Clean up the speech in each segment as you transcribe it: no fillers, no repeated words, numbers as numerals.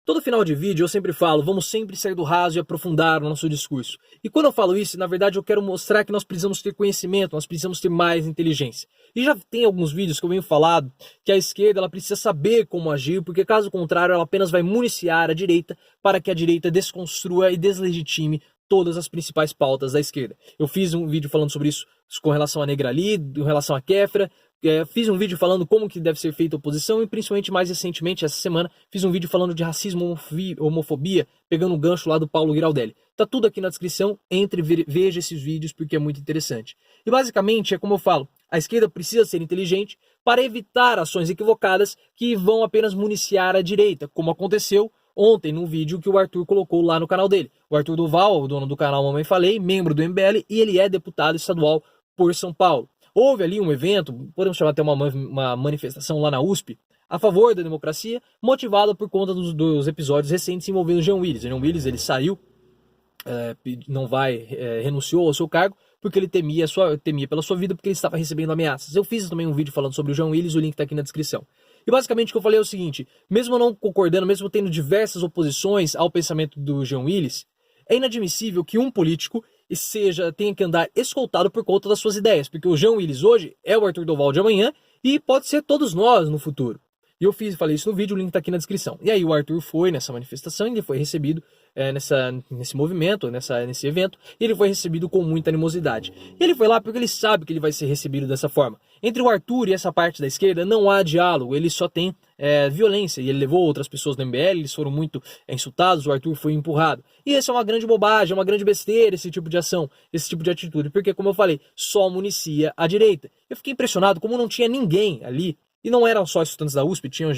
Todo final de vídeo eu sempre falo, vamos sempre sair do raso e aprofundar o nosso discurso. E quando eu falo isso, na verdade eu quero mostrar que nós precisamos ter conhecimento, nós precisamos ter mais inteligência. E já tem alguns vídeos que eu venho falado que a esquerda ela precisa saber como agir, porque caso contrário ela apenas vai municiar a direita para que a direita desconstrua e deslegitime todas as principais pautas da esquerda. Eu fiz um vídeo falando sobre isso com relação a Negrali, com relação a Kéfera. Fiz um vídeo falando como que deve ser feita a oposição e principalmente mais recentemente, essa semana, fiz um vídeo falando de racismo, homofobia, pegando um gancho lá do Paulo Giraldelli. Tá tudo aqui na descrição, entre e veja esses vídeos porque é muito interessante. E basicamente é como eu falo, a esquerda precisa ser inteligente para evitar ações equivocadas que vão apenas municiar a direita, como aconteceu ontem num vídeo que o Arthur colocou lá no canal dele. O Arthur Duval, o dono do canal Mamãe Falei, membro do MBL, e ele é deputado estadual por São Paulo. Houve ali um evento, podemos chamar até uma manifestação lá na USP, a favor da democracia, motivada por conta dos episódios recentes envolvendo o Jean Willis. O Jean Willis ele saiu, renunciou ao seu cargo, porque ele temia pela sua vida, porque ele estava recebendo ameaças. Eu fiz também um vídeo falando sobre o Jean Willis, o link está aqui na descrição. E basicamente o que eu falei é o seguinte, mesmo não concordando, mesmo tendo diversas oposições ao pensamento do Jean Willis, é inadmissível que um político tenha que andar escoltado por conta das suas ideias, porque o Jean Willis hoje é o Arthur Duval de amanhã e pode ser todos nós no futuro. E eu falei isso no vídeo, o link tá aqui na descrição. E aí o Arthur foi nessa manifestação e ele foi recebido nesse movimento, nesse evento, e ele foi recebido com muita animosidade. E ele foi lá porque ele sabe que ele vai ser recebido dessa forma. Entre o Arthur e essa parte da esquerda não há diálogo, ele só tem violência. E ele levou outras pessoas do MBL, eles foram muito insultados, o Arthur foi empurrado. E isso é uma grande bobagem, é uma grande besteira esse tipo de ação, esse tipo de atitude, porque como eu falei, só municia a direita. Eu fiquei impressionado como não tinha ninguém ali. E não eram só estudantes da USP, tinham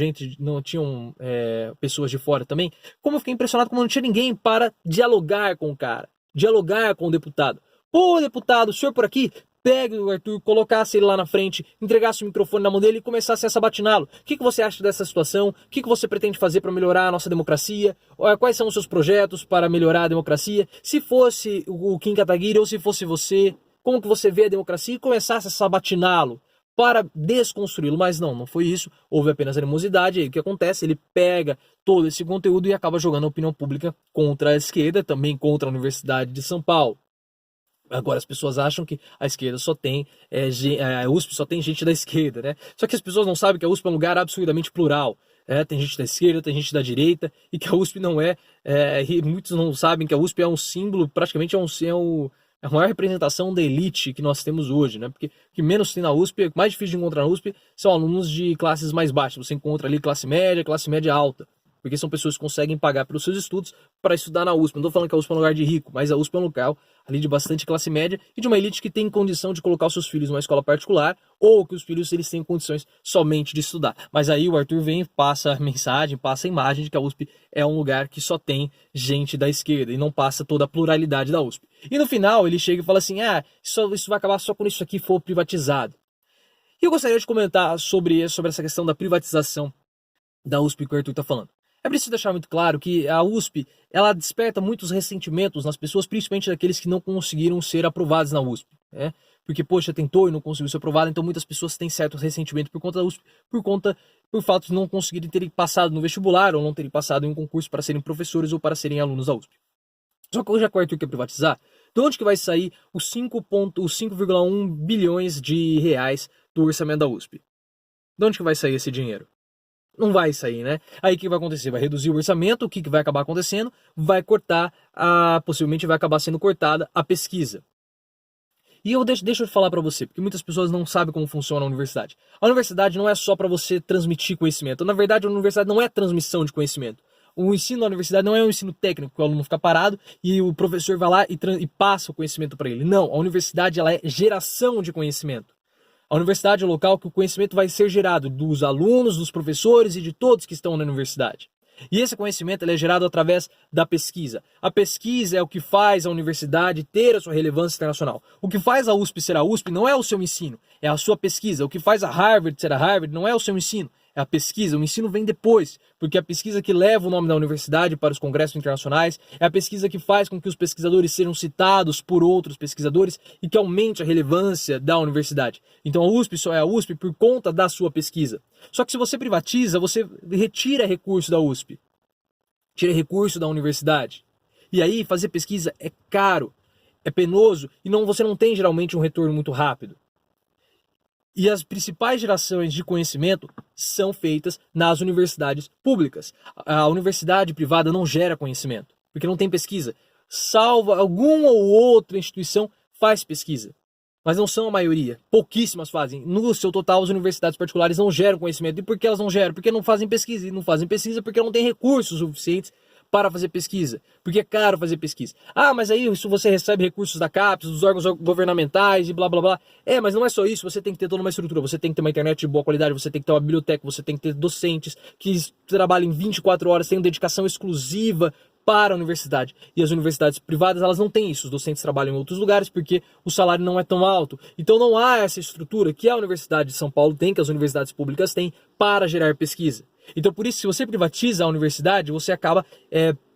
pessoas de fora também. Como eu fiquei impressionado como não tinha ninguém para dialogar com o cara, dialogar com o deputado. Pô, deputado, o senhor por aqui? Pegue o Arthur, colocasse ele lá na frente, entregasse o microfone na mão dele e começasse a sabatiná-lo. O que você acha dessa situação? O que você pretende fazer para melhorar a nossa democracia? Quais são os seus projetos para melhorar a democracia? Se fosse o Kim Kataguiri ou se fosse você, como que você vê a democracia? E começasse a sabatiná-lo para desconstruí-lo, mas não foi isso, houve apenas animosidade, e aí o que acontece? Ele pega todo esse conteúdo e acaba jogando a opinião pública contra a esquerda, também contra a Universidade de São Paulo. Agora as pessoas acham que a esquerda só tem, a USP só tem gente da esquerda, né? Só que as pessoas não sabem que a USP é um lugar absurdamente plural. Tem gente da esquerda, tem gente da direita, e que a USP não e muitos não sabem que a USP é um símbolo, praticamente é a maior representação da elite que nós temos hoje, né? Porque o que menos tem na USP, o mais difícil de encontrar na USP, são alunos de classes mais baixas. Você encontra ali classe média alta. Porque são pessoas que conseguem pagar pelos seus estudos para estudar na USP. Não estou falando que a USP é um lugar de rico, mas a USP é um local ali de bastante classe média e de uma elite que tem condição de colocar os seus filhos numa escola particular ou que os filhos eles têm condições somente de estudar. Mas aí o Arthur vem, passa a mensagem, passa a imagem de que a USP é um lugar que só tem gente da esquerda e não passa toda a pluralidade da USP. E no final ele chega e fala assim, isso vai acabar só quando isso aqui for privatizado. E eu gostaria de comentar sobre essa questão da privatização da USP que o Arthur está falando. É preciso deixar muito claro que a USP, ela desperta muitos ressentimentos nas pessoas, principalmente daqueles que não conseguiram ser aprovados na USP, né? Porque, poxa, tentou e não conseguiu ser aprovado, então muitas pessoas têm certo ressentimento por conta da USP, por fato de não conseguirem terem passado no vestibular ou não terem passado em um concurso para serem professores ou para serem alunos da USP. Só que hoje a Arthur quer privatizar, de onde que vai sair os 5,1 bilhões de reais do orçamento da USP? De onde que vai sair esse dinheiro? Não vai sair, né? Aí o que vai acontecer? Vai reduzir o orçamento, o que vai acabar acontecendo? Possivelmente vai acabar sendo cortada a pesquisa. E deixa eu falar para você, porque muitas pessoas não sabem como funciona a universidade. A universidade não é só para você transmitir conhecimento. Na verdade, a universidade não é transmissão de conhecimento. O ensino na universidade não é um ensino técnico, que o aluno fica parado e o professor vai lá e passa o conhecimento para ele. Não, a universidade ela é geração de conhecimento. A universidade é o local que o conhecimento vai ser gerado dos alunos, dos professores e de todos que estão na universidade. E esse conhecimento ele é gerado através da pesquisa. A pesquisa é o que faz a universidade ter a sua relevância internacional. O que faz a USP ser a USP não é o seu ensino, é a sua pesquisa. O que faz a Harvard ser a Harvard não é o seu ensino, é a pesquisa. O ensino vem depois, porque é a pesquisa que leva o nome da universidade para os congressos internacionais, é a pesquisa que faz com que os pesquisadores sejam citados por outros pesquisadores e que aumente a relevância da universidade. Então a USP só é a USP por conta da sua pesquisa. Só que se você privatiza, você retira recurso da USP. tira recurso da universidade. E aí fazer pesquisa é caro, é penoso e você não tem geralmente um retorno muito rápido. E as principais gerações de conhecimento são feitas nas universidades públicas. A universidade privada não gera conhecimento, porque não tem pesquisa. Salvo alguma ou outra instituição faz pesquisa, mas não são a maioria. Pouquíssimas fazem. No seu total, as universidades particulares não geram conhecimento. E por que elas não geram? Porque não fazem pesquisa. E não fazem pesquisa porque não tem recursos suficientes para fazer pesquisa, porque é caro fazer pesquisa. Ah, mas aí isso você recebe recursos da CAPES, dos órgãos governamentais e blá blá blá. Mas não é só isso, você tem que ter toda uma estrutura, você tem que ter uma internet de boa qualidade, você tem que ter uma biblioteca, você tem que ter docentes que trabalhem 24 horas, tenham dedicação exclusiva para a universidade. E as universidades privadas, elas não têm isso, os docentes trabalham em outros lugares porque o salário não é tão alto. Então não há essa estrutura que a Universidade de São Paulo tem, que as universidades públicas têm, para gerar pesquisa. Então, por isso, se você privatiza a universidade, você acaba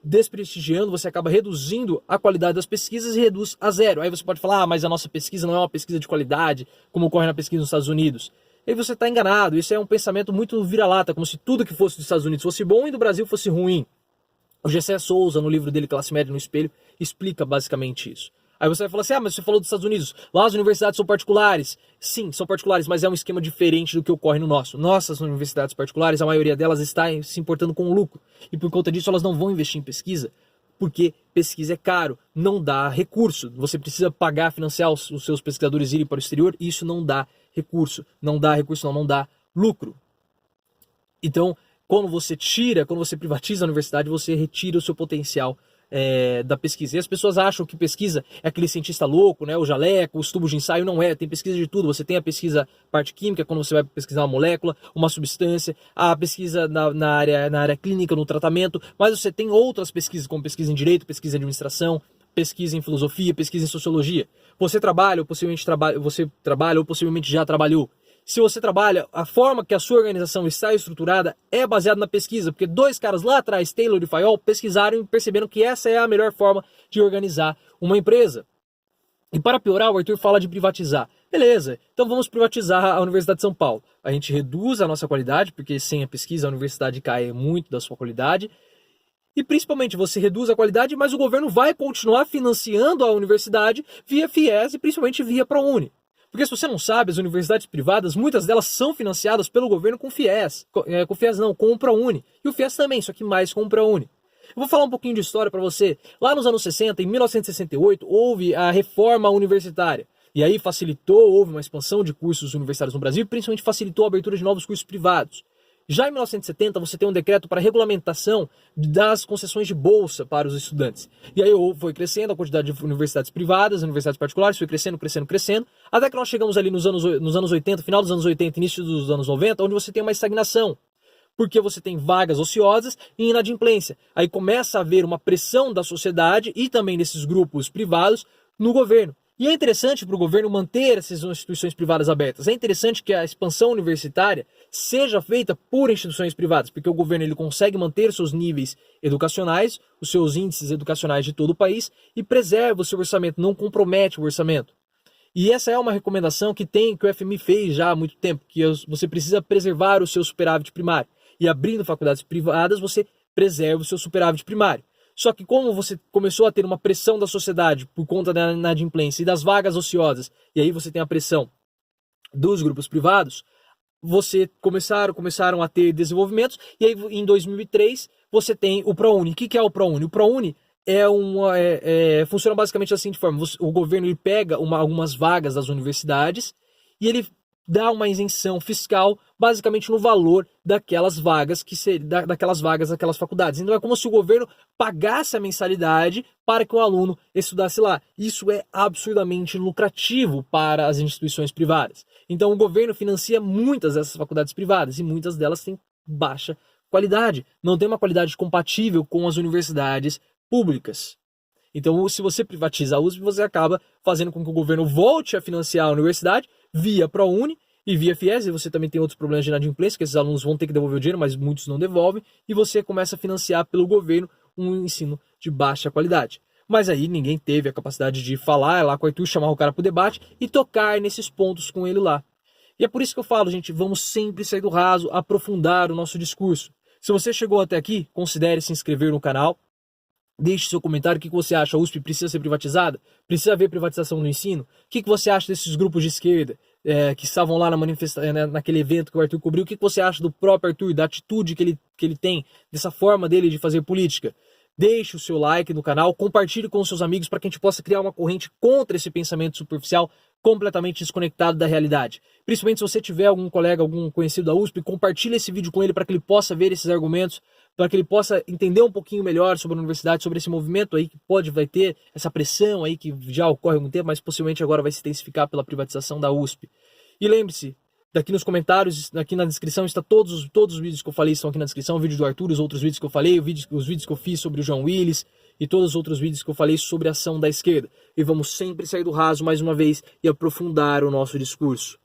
desprestigiando, você acaba reduzindo a qualidade das pesquisas e reduz a zero. Aí você pode falar, mas a nossa pesquisa não é uma pesquisa de qualidade, como ocorre na pesquisa nos Estados Unidos. E aí você está enganado. Isso é um pensamento muito vira-lata, como se tudo que fosse dos Estados Unidos fosse bom e do Brasil fosse ruim. O Gessé Souza, no livro dele, Classe Média no Espelho, explica basicamente isso. Aí você vai falar assim, mas você falou dos Estados Unidos, lá as universidades são particulares. Sim, são particulares, mas é um esquema diferente do que ocorre no nosso. Nossas universidades particulares, a maioria delas está se importando com o lucro. E por conta disso elas não vão investir em pesquisa, porque pesquisa é caro, não dá recurso. Você precisa pagar, financiar os seus pesquisadores irem para o exterior, e isso não dá recurso. Não dá recurso, não dá lucro. Então, quando você privatiza a universidade, você retira o seu potencial da pesquisa. E as pessoas acham que pesquisa é aquele cientista louco, né, o jaleco, os tubos de ensaio. Não é, tem pesquisa de tudo. Você tem a pesquisa parte química, quando você vai pesquisar uma molécula, uma substância, a pesquisa na área clínica, no tratamento, mas você tem outras pesquisas, como pesquisa em direito, pesquisa em administração, pesquisa em filosofia, pesquisa em sociologia. Você trabalha ou possivelmente já trabalhou. Se você trabalha, a forma que a sua organização está estruturada é baseada na pesquisa, porque dois caras lá atrás, Taylor e Fayol, pesquisaram e perceberam que essa é a melhor forma de organizar uma empresa. E para piorar, o Arthur fala de privatizar. Beleza, então vamos privatizar a Universidade de São Paulo. A gente reduz a nossa qualidade, porque sem a pesquisa a universidade cai muito da sua qualidade. E principalmente você reduz a qualidade, mas o governo vai continuar financiando a universidade via FIES e principalmente via ProUni. Porque se você não sabe, as universidades privadas, muitas delas são financiadas pelo governo com FIES. Com o ProUni. E o FIES também, só que mais com o ProUni. Eu vou falar um pouquinho de história para você. Lá nos anos 60, em 1968, houve a reforma universitária. E aí houve uma expansão de cursos universitários no Brasil e principalmente facilitou a abertura de novos cursos privados. Já em 1970, você tem um decreto para regulamentação das concessões de bolsa para os estudantes. E aí foi crescendo a quantidade de universidades privadas, universidades particulares, foi crescendo, até que nós chegamos ali nos anos 80, final dos anos 80, início dos anos 90, onde você tem uma estagnação. Porque você tem vagas ociosas e inadimplência. Aí começa a haver uma pressão da sociedade e também desses grupos privados no governo. E é interessante para o governo manter essas instituições privadas abertas. É interessante que a expansão universitária seja feita por instituições privadas, porque o governo ele consegue manter seus níveis educacionais, os seus índices educacionais de todo o país e preserva o seu orçamento, não compromete o orçamento. E essa é uma recomendação que o FMI fez já há muito tempo, que você precisa preservar o seu superávit primário. E abrindo faculdades privadas, você preserva o seu superávit primário. Só que como você começou a ter uma pressão da sociedade por conta da inadimplência e das vagas ociosas, e aí você tem a pressão dos grupos privados, você começaram a ter desenvolvimentos, e aí em 2003 você tem o ProUni. O que é o ProUni? O ProUni funciona basicamente assim de forma, o governo ele pega algumas vagas das universidades e ele dá uma isenção fiscal basicamente no valor daquelas vagas daquelas faculdades. Então é como se o governo pagasse a mensalidade para que o aluno estudasse lá. Isso é absurdamente lucrativo para as instituições privadas. Então o governo financia muitas dessas faculdades privadas e muitas delas têm baixa qualidade, não tem uma qualidade compatível com as universidades públicas. Então, se você privatiza a USP, você acaba fazendo com que o governo volte a financiar a universidade via ProUni e via FIES, e você também tem outros problemas de inadimplência, que esses alunos vão ter que devolver o dinheiro, mas muitos não devolvem, e você começa a financiar pelo governo um ensino de baixa qualidade. Mas aí ninguém teve a capacidade de falar lá com o Arthur, chamar o cara para o debate e tocar nesses pontos com ele lá. E é por isso que eu falo, gente, vamos sempre sair do raso, aprofundar o nosso discurso. Se você chegou até aqui, considere se inscrever no canal. Deixe seu comentário, o que você acha? A USP precisa ser privatizada? Precisa haver privatização no ensino? O que você acha desses grupos de esquerda que estavam lá naquele evento que o Arthur cobriu? O que você acha do próprio Arthur, da atitude que ele tem, dessa forma dele de fazer política? Deixe o seu like no canal, compartilhe com os seus amigos para que a gente possa criar uma corrente contra esse pensamento superficial completamente desconectado da realidade. Principalmente se você tiver algum colega, algum conhecido da USP, compartilhe esse vídeo com ele para que ele possa ver esses argumentos, para que ele possa entender um pouquinho melhor sobre a universidade, vai esse movimento aí que vai ter essa pressão aí que já ocorre há algum tempo, mas possivelmente agora vai se intensificar pela privatização da USP. E lembre-se, daqui nos comentários, aqui na descrição, está todos os vídeos que eu falei estão aqui na descrição, o vídeo do Arthur, os outros vídeos que eu falei, os vídeos que eu fiz sobre o João Willis e todos os outros vídeos que eu falei sobre a ação da esquerda. E vamos sempre sair do raso mais uma vez e aprofundar o nosso discurso.